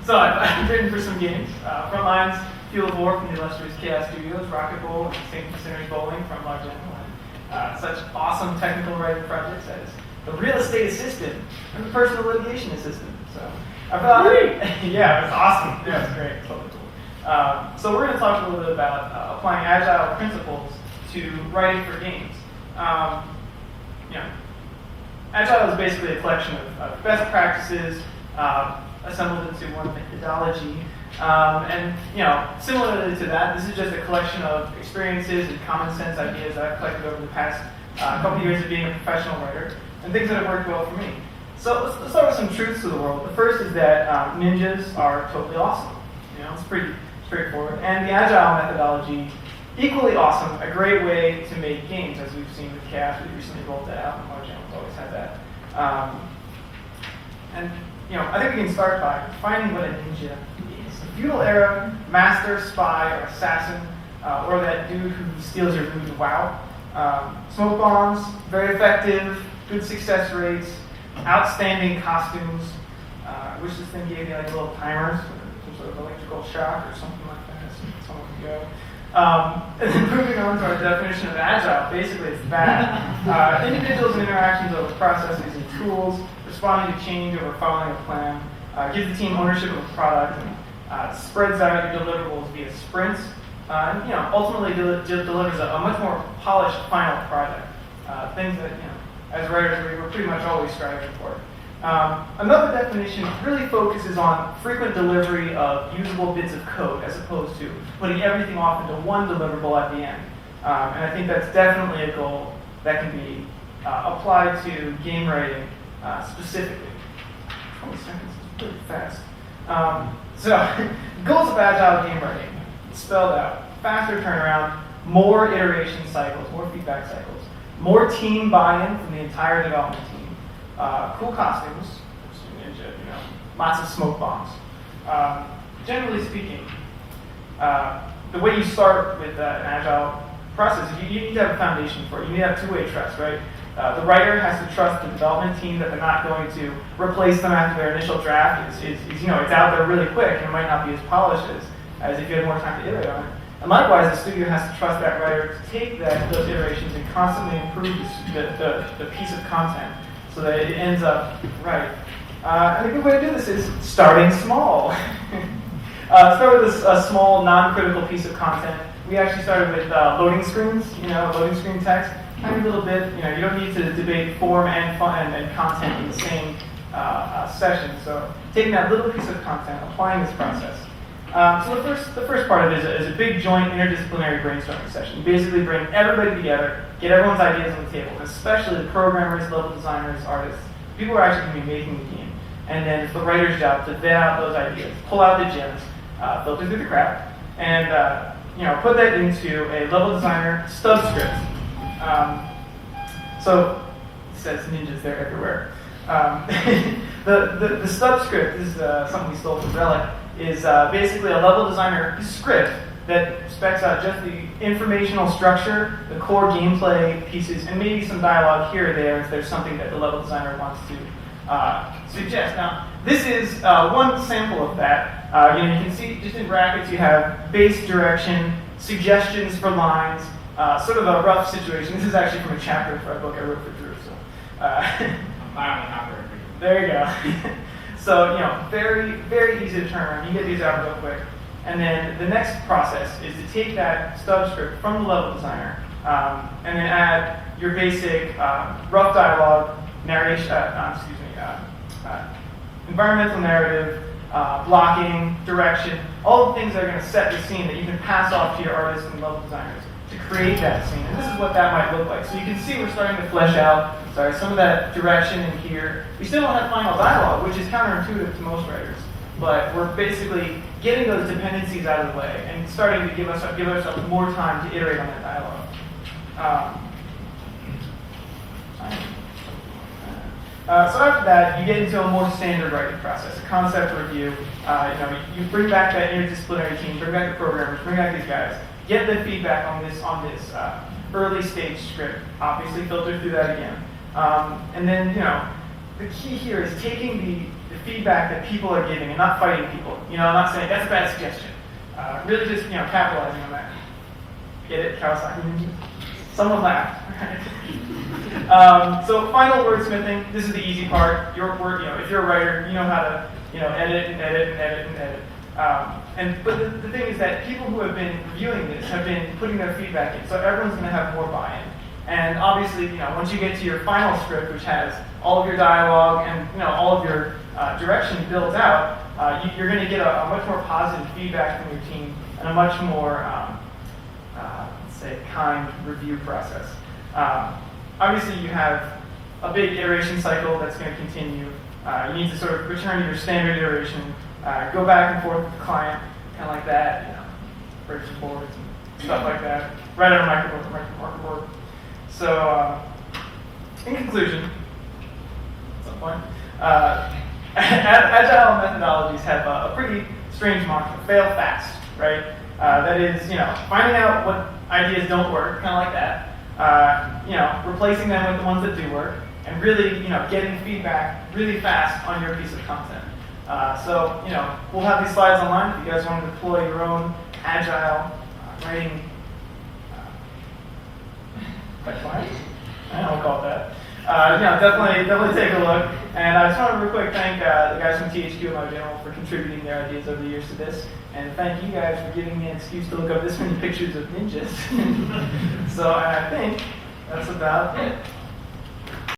So I've written for some games. Frontlines, Fuel of War from the illustrious Chaos Studios, Rocket Bowl, and St. Sinners Bowling from Large Animal. Such awesome technical writing projects as the real estate assistant and the personal litigation assistant. So I thought, yeah, it's awesome. Yeah, it's great. It's totally cool. So we're going to talk a little bit about applying agile principles to writing for games. Agile is basically a collection of best practices assembled into one methodology. And similarly to that, this is just a collection of experiences and common sense ideas that I've collected over the past couple of years of being a professional writer, and things that have worked well for me. So let's start with some truths to the world. The first is that ninjas are totally awesome. It's pretty straightforward. And the Agile methodology, equally awesome, a great way to make games, as we've seen with Chaos. We recently rolled that out, and Large Animal's always had that. I think we can start by defining what a ninja is. The feudal era master, spy, or assassin, or that dude who steals your loot. Wow. Smoke bombs, very effective, good success rates, outstanding costumes. I wish this thing gave me like little timers, some sort of electrical shock or something like that, so someone could go. And then moving on to our definition of agile, basically it's that. Individuals and interactions over processes and tools, responding to change over following a plan, gives the team ownership of a product, and spreads out your deliverables via sprints, and ultimately delivers a much more polished final product. Things that, as writers, we're pretty much always striving for. Another definition really focuses on frequent delivery of usable bits of code as opposed to putting everything off into one deliverable at the end. And I think that's definitely a goal that can be applied to game writing specifically. 20 seconds is pretty fast. Goals of agile game writing, spelled out. Faster turnaround, more iteration cycles, more feedback cycles, more team buy-in from the entire development team. Cool costumes, ninja, lots of smoke bombs. Generally speaking, the way you start with an agile process is you need to have a foundation for it. You need to have two-way trust, right? The writer has to trust the development team that they're not going to replace them after their initial draft. It's out there really quick and it might not be as polished as if you had more time to iterate on it. And likewise, the studio has to trust that writer to take those iterations and constantly improve the piece of content so that it ends up right. And a good way to do this is starting small. Start with a small, non-critical piece of content. We actually started with loading screens, loading screen text. Tiny little bit, you don't need to debate form and fun and content in the same session. So taking that little piece of content, applying this process. So the first part of it is a big joint interdisciplinary brainstorming session. You basically bring everybody together, get everyone's ideas on the table, especially the programmers, level designers, artists, people who are actually going to be making the game. And then it's the writer's job to vet out those ideas, pull out the gems, filter through the crap, and put that into a level designer stub script. So it says ninjas there everywhere. The stub script is something we stole from Relic. Is basically a level designer script that specs out just the informational structure, the core gameplay pieces, and maybe some dialogue here or there if there's something that the level designer wants to suggest. Now, this is one sample of that. You can see just in brackets you have base direction, suggestions for lines, sort of a rough situation. This is actually from a chapter for a book I wrote for Drew. So, there you go. So, very, very easy to turn around. You get these out real quick. And then the next process is to take that stub script from the level designer and then add your basic rough dialogue, narration, environmental narrative, blocking, direction, all the things that are going to set the scene that you can pass off to your artists and level designers to create that scene. And this is what that might look like. So you can see we're starting to flesh out some of that direction in here. We still don't have final dialogue, which is counterintuitive to most writers. But we're basically getting those dependencies out of the way and starting to give ourselves more time to iterate on that dialogue. So after that, you get into a more standard writing process, a concept review. You bring back that interdisciplinary team, bring back the programmers, bring back these guys, get the feedback on this early stage script. Obviously, filter through that again, and then the key here is taking the feedback that people are giving and not fighting people. I'm not saying that's a bad suggestion. Really just capitalizing on that. Get it, Kawasaki Ninja? Someone laughed. So final wordsmithing. This is the easy part. If you're a writer, you know how to edit and edit and edit and edit. But the thing is that people who have been reviewing this have been putting their feedback in, so everyone's going to have more buy-in. And obviously, once you get to your final script, which has all of your dialogue and all of your direction built out, you're going to get a much more positive feedback from your team and a much more, let's say, kind review process. Obviously, you have a big iteration cycle that's going to continue. You need to sort of return to your standard iteration, go back and forth with the client, kind of like that, breaks and forwards and stuff like that, right on a marker board. So, in conclusion, at some point, Agile methodologies have a pretty strange mantra: fail fast, right? That is, finding out what ideas don't work, kind of like that. Replacing them with the ones that do work, and really, getting feedback really fast on your piece of content. So, we'll have these slides online if you guys want to deploy your own Agile writing pipeline. I don't know what to call it that. Definitely take a look. And I just want to real quick thank the guys from THQ and my general for contributing their ideas over the years to this. And thank you guys for giving me an excuse to look up this many pictures of ninjas. So I think that's about it.